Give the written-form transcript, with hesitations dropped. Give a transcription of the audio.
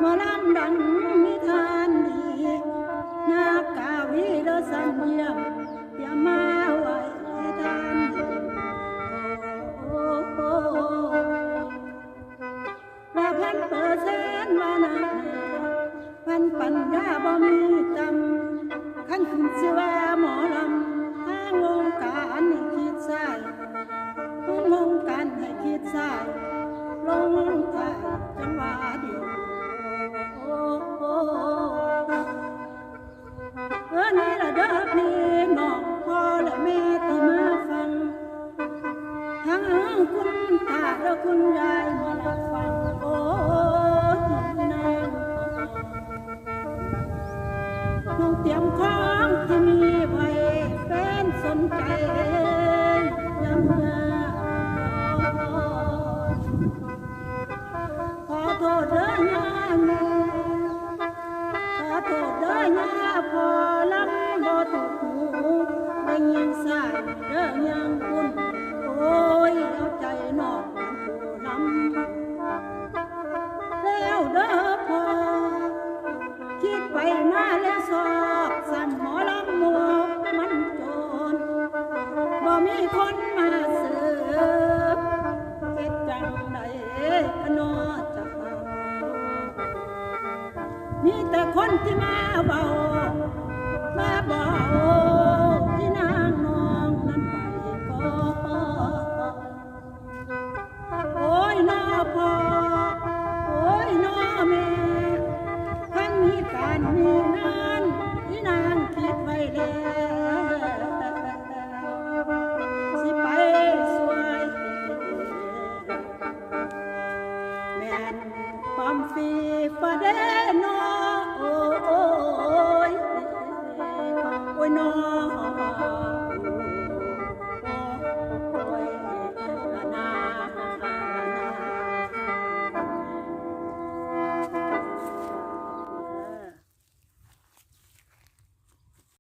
อลำดังนิทานดีนากาวีเดอสันเยี่ยมอย่ามาไว้ทานว่า1,000%ว่านาพันปัญญาบ่มีจำขั้นขึ้นสิว่าหมอลำทางวงการให้คิดใส่วงการให้คิดใส่ลงท้ายจังหวะเดียวนี่ละเด้อพี่น้องพ่อและแม่ที่มาฟังทั้งคุณตาและคุณยายมารับฟังนางน้องเตรียมของที่มีไว้เป็นสนใจย้ำขอโทษเด้อย่าแม่ขอโทษเด้อย่าพอลำบ่ถูกหูได้ยินสายเด้อยังคุณโอ้ยเอาใจนอกผู้ลำแล้วเด้อพอคิดไปมาแล้วสอบสั่นหมอลำหมวกมันโจรบ่มีคนมาเสิร์ฟเฮ็ดจังใดก็นอจะมีแต่คนที่มาเบามาเบา